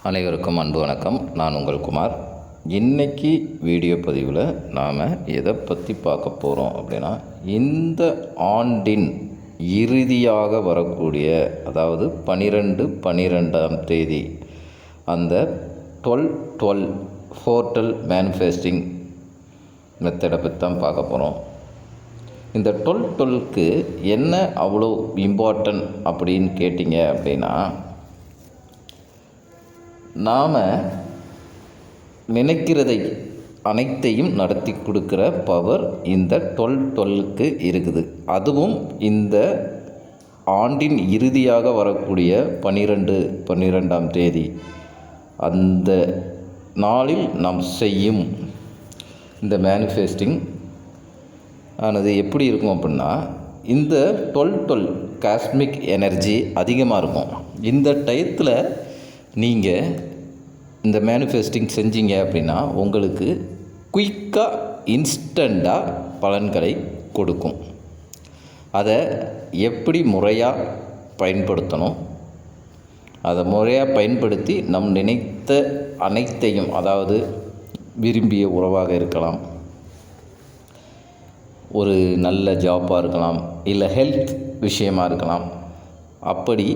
அனைவருக்கும் அன்பு வணக்கம். நான் உங்கள் குமார். இன்றைக்கி வீடியோ பதிவில் நாம் எதை பற்றி பார்க்க போகிறோம் அப்படின்னா, இந்த ஆண்டின் இறுதியாக வரக்கூடிய, அதாவது 12/12ஆம் தேதி, அந்த 12/12 போர்ட்டல் மேனிஃபெஸ்டிங் மெத்தடை பற்றி தான் பார்க்க போகிறோம். இந்த 12/12க்கு என்ன அவ்வளோ இம்பார்ட்டன்ட் அப்படின்னு கேட்டிங்க அப்படின்னா, நாம் நினைக்கிறதை அனைத்தையும் நடத்தி கொடுக்குற பவர் இந்த 12/12க்கு இருக்குது. அதுவும் இந்த ஆண்டின் இறுதியாக வரக்கூடிய 12/12ஆம் தேதி அந்த நாளில் நாம் செய்யும் இந்த மேனிஃபெஸ்டிங் ஆனது எப்படி இருக்கும் அப்படின்னா, இந்த 12/12 காஸ்மிக் எனர்ஜி அதிகமாக இருக்கும். இந்த டயத்தில் நீங்கள் இந்த மேனிஃபெஸ்டிங் செஞ்சீங்க அப்படின்னா உங்களுக்கு குயிக்காக இன்ஸ்டண்ட்டாக பலன்களை கொடுக்கும். அதை எப்படி முறையாக பயன்படுத்தணும், அதை முறையாக பயன்படுத்தி நம் நினைத்த அனைத்தையும், அதாவது விரும்பிய உறவாக இருக்கலாம், ஒரு நல்ல ஜாப்பாக இருக்கலாம், இல்லை ஹெல்த் விஷயமாக இருக்கலாம், அப்படி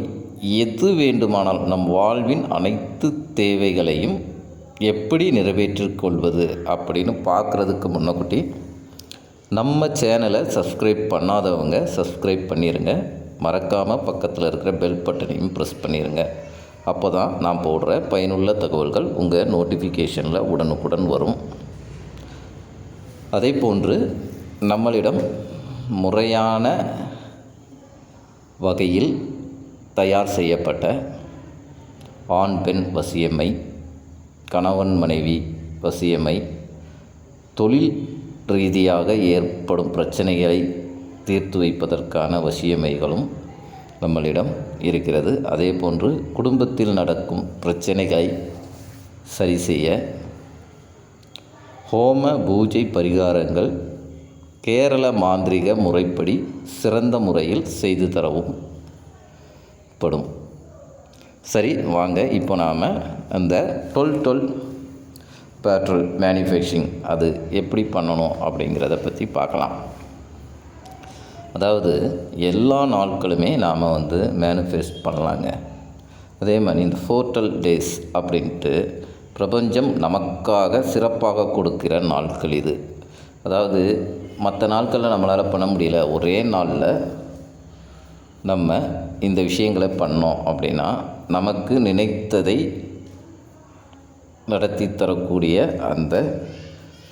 எது வேண்டுமானால் நம் வாழ்வின் அனைத்து தேவைகளையும் எப்படி நிறைவேற்றிக் கொள்வது அப்படின்னு பார்க்குறதுக்கு முன்னக்கூட்டி நம்ம சேனலை சப்ஸ்கிரைப் பண்ணாதவங்க சப்ஸ்கிரைப் பண்ணிடுங்க. மறக்காமல் பக்கத்தில் இருக்கிற பெல் பட்டனையும் ப்ரெஸ் பண்ணிடுங்க. அப்போ தான் நான் போடுற பயனுள்ள தகவல்கள் உங்கள் நோட்டிஃபிகேஷனில் உடனுக்குடன் வரும். அதே போன்று நம்மளிடம் முறையான வகையில் தயார் செய்யப்பட்ட ஆண் பெண் வசியமை, கணவன் மனைவி வசியமை, தொழில் ரீதியாக ஏற்படும் பிரச்சனைகளை தீர்த்து வைப்பதற்கான வசியமைகளும் நம்மளிடம் இருக்கிறது. அதே போன்று குடும்பத்தில் நடக்கும் பிரச்சனைகளை சரி செய்ய ஹோம பூஜை பரிகாரங்கள் கேரள மாந்திரிக முறைப்படி சிறந்த முறையில் செய்து தரவும் படும். சரி, வாங்க இப்போ நாம் அந்த 12/12 பேட்ரல் மேனிஃபெஸ்டிங் அது எப்படி பண்ணணும் அப்படிங்கிறத பற்றி பார்க்கலாம். அதாவது எல்லா நாட்களுமே நாம் மேனிஃபெஸ்ட் பண்ணலாங்க. அதே மாதிரி இந்த போர்ட்டல் டேஸ் அப்படின்ட்டு பிரபஞ்சம் நமக்காக சிறப்பாக கொடுக்கிற நாட்கள் இது. அதாவது மற்ற நாட்களில் நம்மளால் பண்ண முடியல, ஒரே நாளில் நம்ம இந்த விஷயங்களை பண்ணோம் அப்படின்னா நமக்கு நினைத்ததை நடத்தி தரக்கூடிய அந்த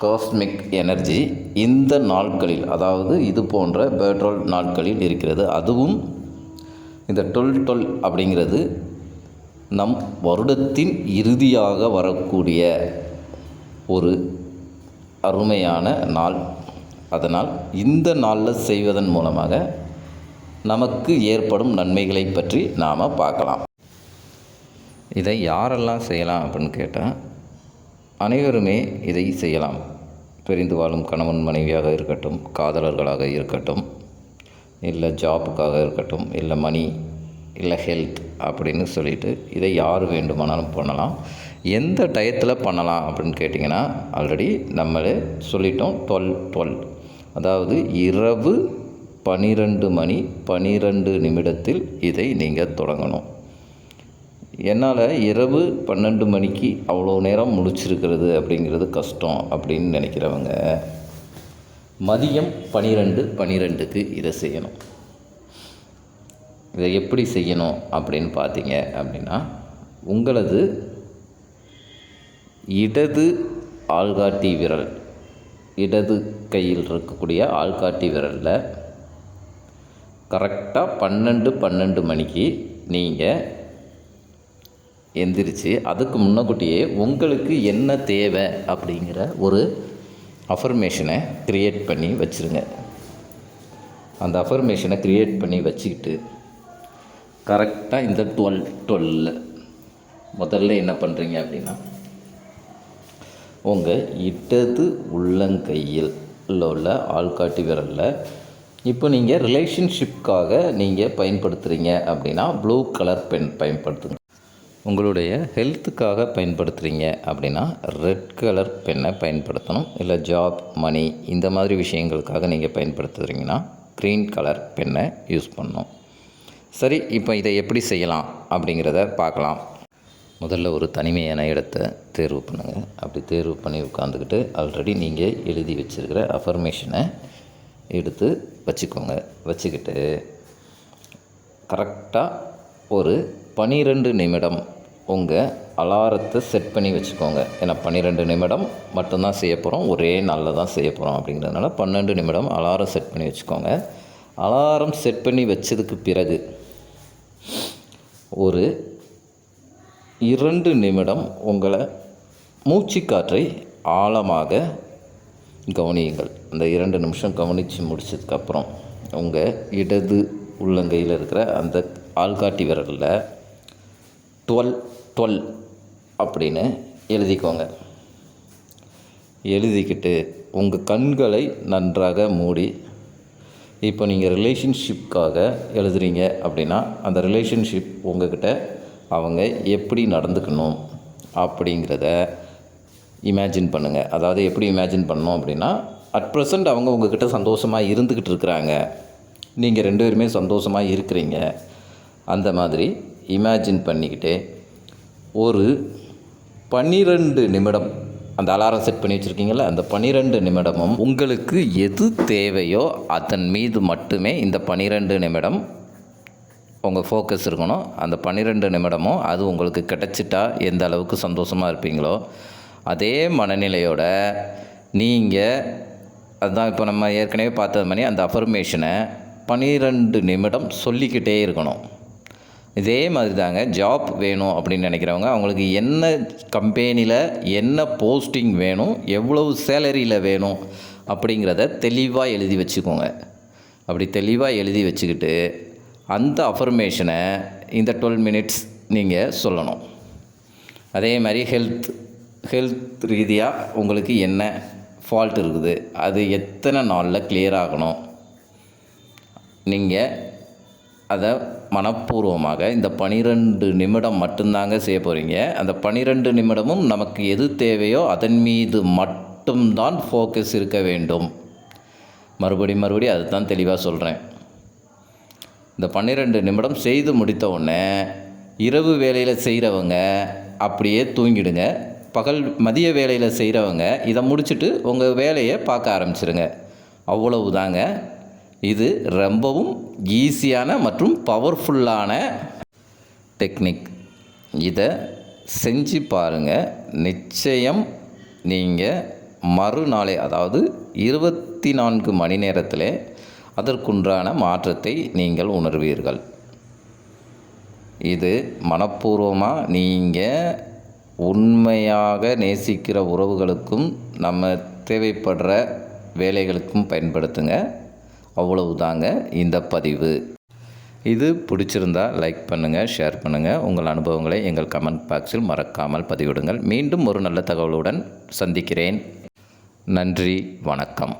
காஸ்மிக் எனர்ஜி இந்த நாட்களில், அதாவது இது போன்ற பேட்ரோல் நாட்களில் இருக்கிறது. அதுவும் இந்த 12/12 அப்படிங்கிறது நம் வருடத்தின் இறுதியாக வரக்கூடிய ஒரு அருமையான நாள். அதனால் இந்த நாளில் செய்வதன் மூலமாக நமக்கு ஏற்படும் நன்மைகளை பற்றி நாம் பார்க்கலாம். இதை யாரெல்லாம் செய்யலாம் அப்படின்னு கேட்டால், அனைவருமே இதை செய்யலாம். பிரிந்து வாழும் கணவன் மனைவியாக இருக்கட்டும், காதலர்களாக இருக்கட்டும், இல்லை ஜாப்புக்காக இருக்கட்டும், இல்லை மணி, இல்லை ஹெல்த் அப்படின்னு சொல்லிட்டு இதை யார் வேண்டுமானாலும் பண்ணலாம். எந்த டயத்தில் பண்ணலாம் அப்படின்னு கேட்டிங்கன்னா, ஆல்ரெடி நம்மளே சொல்லிட்டோம். 12/12 அதாவது இரவு 12:12 இதை நீங்கள் தொடங்கணும். என்னால் இரவு 12 மணிக்கு அவ்வளோ நேரம் முடிச்சிருக்கிறது அப்படிங்கிறது கஷ்டம் அப்படின்னு நினைக்கிறவங்க மதியம் 12:12க்கு இதை செய்யணும். இதை எப்படி செய்யணும் அப்படின்னு பார்த்தீங்க அப்படின்னா, உங்களது இடது ஆள்காட்டி விரல், இடது கையில் இருக்கக்கூடிய ஆள்காட்டி விரலில் கரெக்டாக 12:12 மணிக்கு நீங்கள் எந்திரிச்சு அதுக்கு முன்னக்கூட்டியே உங்களுக்கு என்ன தேவை அப்படிங்கிற ஒரு அஃபர்மேஷனை க்ரியேட் பண்ணி வச்சுருங்க. அந்த அஃபர்மேஷனை க்ரியேட் பண்ணி வச்சுக்கிட்டு கரெக்டாக இந்த 12/12 முதல்ல என்ன பண்ணுறீங்க அப்படின்னா, உங்கள் இடது உள்ளங்கையில் உள்ள ஆள்காட்டி விரலில், இப்போ நீங்கள் ரிலேஷன்ஷிப்காக நீங்கள் பயன்படுத்துகிறீங்க அப்படின்னா ப்ளூ கலர் பென் பயன்படுத்துங்க. உங்களுடைய ஹெல்த்துக்காக பயன்படுத்துகிறீங்க அப்படின்னா ரெட் கலர் பென்னை பயன்படுத்தணும். இல்லை ஜாப், மணி இந்த மாதிரி விஷயங்களுக்காக நீங்கள் பயன்படுத்துகிறீங்கன்னா க்ரீன் கலர் பென்னை யூஸ் பண்ணணும். சரி, இப்போ இதை எப்படி செய்யலாம் அப்படிங்கிறத பார்க்கலாம். முதல்ல ஒரு தனிமையான இடத்தை தேர்வு பண்ணுங்கள். அப்படி தேர்வு பண்ணி உட்காந்துக்கிட்டு ஆல்ரெடி நீங்கள் எழுதி வச்சுருக்கிற அஃபர்மேஷனை எடுத்து வச்சுக்கோங்க. வச்சுக்கிட்டு கரெக்டாக ஒரு 12 நிமிடம் உங்கள் அலாரத்தை செட் பண்ணி வச்சுக்கோங்க. ஏன்னா 12 நிமிடம் மட்டும்தான் செய்ய போகிறோம், ஒரே நாளில் தான் செய்ய போகிறோம். அப்படிங்கிறதுனால 12 நிமிடம் அலாரம் செட் பண்ணி வச்சுக்கோங்க. அலாரம் செட் பண்ணி வச்சதுக்கு பிறகு ஒரு 2 நிமிடம் உங்களை மூச்சுக்காற்றை ஆழமாக கவனியுங்கள். அந்த 2 நிமிஷம் கவனித்து முடிச்சதுக்கப்புறம் உங்கள் இடது உள்ளங்கையில் இருக்கிற அந்த ஆள்காட்டி விரலில் 12 அப்படின்னு எழுதிக்கோங்க. எழுதிக்கிட்டு உங்கள் கண்களை நன்றாக மூடி, இப்போ நீங்கள் ரிலேஷன்ஷிப்காக எழுதுறீங்க அப்படின்னா அந்த ரிலேஷன்ஷிப் உங்கள்கிட்ட அவங்க எப்படி நடந்துக்கணும் அப்படிங்கிறத இமேஜின் பண்ணுங்கள். அதாவது எப்படி இமேஜின் பண்ணணும் அப்படின்னா, அட் ப்ரெசண்ட் அவங்க உங்கள்கிட்ட சந்தோஷமாக இருந்துக்கிட்டு இருக்கிறாங்க, நீங்கள் 2 பேருமே சந்தோஷமாக இருக்கிறீங்க. அந்த மாதிரி இமேஜின் பண்ணிக்கிட்டு ஒரு 12 நிமிடம் அந்த அலாரம் செட் பண்ணி வச்சுருக்கீங்கள, அந்த 12 நிமிடமும் உங்களுக்கு எது தேவையோ அதன் மீது மட்டுமே இந்த 12 நிமிடம் உங்கள் ஃபோக்கஸ் இருக்கணும். அந்த 12 நிமிடமும் அது உங்களுக்கு கிடச்சிட்டா எந்த அளவுக்கு சந்தோஷமாக இருப்பீங்களோ அதே மனநிலையோட நீங்கள், அதுதான் இப்போ நம்ம ஏற்கனவே பார்த்தது மாதிரி அந்த அஃபர்மேஷனை 12 நிமிடம் சொல்லிக்கிட்டே இருக்கணும். இதே மாதிரி தாங்க ஜாப் வேணும் அப்படின்னு நினைக்கிறவங்க, அவங்களுக்கு என்ன கம்பெனியில் என்ன போஸ்டிங் வேணும், எவ்வளவு சேலரியில் வேணும் அப்படிங்கிறத தெளிவாக எழுதி வச்சுக்கோங்க. அப்படி தெளிவாக எழுதி வச்சுக்கிட்டு அந்த அஃபர்மேஷனை இந்த 12 மினிட்ஸ் நீங்கள் சொல்லணும். அதே மாதிரி ஹெல்த் ரீதியாக உங்களுக்கு என்ன ஃபால்ட் இருக்குது, அது எத்தனை நாளில் கிளியர் ஆகணும், நீங்கள் அதை மனப்பூர்வமாக இந்த 12 நிமிடம் மட்டும்தாங்க செய்ய போகிறீங்க. அந்த 12 நிமிடமும் நமக்கு எது தேவையோ அதன் மீது மட்டும்தான் ஃபோக்கஸ் இருக்க வேண்டும். மறுபடியும் அதுதான் தெளிவாக சொல்கிறேன். இந்த 12 நிமிடம் செய்து முடித்த உடனே இரவு வேலையில் செய்கிறவங்க அப்படியே தூங்கிடுங்க. மதிய வேலையில் செய்கிறவங்க இதை முடிச்சுட்டு உங்கள் வேலையை பார்க்க ஆரம்பிச்சிருங்க. அவ்வளவு தாங்க. இது ரொம்பவும் ஈஸியான மற்றும் பவர்ஃபுல்லான டெக்னிக். இதை செஞ்சு பாருங்கள். நிச்சயம் நீங்கள் மறுநாளே, அதாவது 24 மணி நேரத்தில் அதற்குண்டான மாற்றத்தை நீங்கள் உணர்வீர்கள். இது மனப்பூர்வமாக நீங்கள் உண்மையாக நேசிக்கிற உறவுகளுக்கும் நம்ம தேவைப்படுற வேலைகளுக்கும் பயன்படுத்துங்க. அவ்வளவு தாங்க இந்த பதிவு. இது பிடிச்சிருந்தா லைக் பண்ணுங்கள், ஷேர் பண்ணுங்கள். உங்கள் அனுபவங்களை எங்கள் கமெண்ட் பாக்ஸில் மறக்காமல் பதிவிடுங்கள். மீண்டும் ஒரு நல்ல தகவலுடன் சந்திக்கிறேன். நன்றி, வணக்கம்.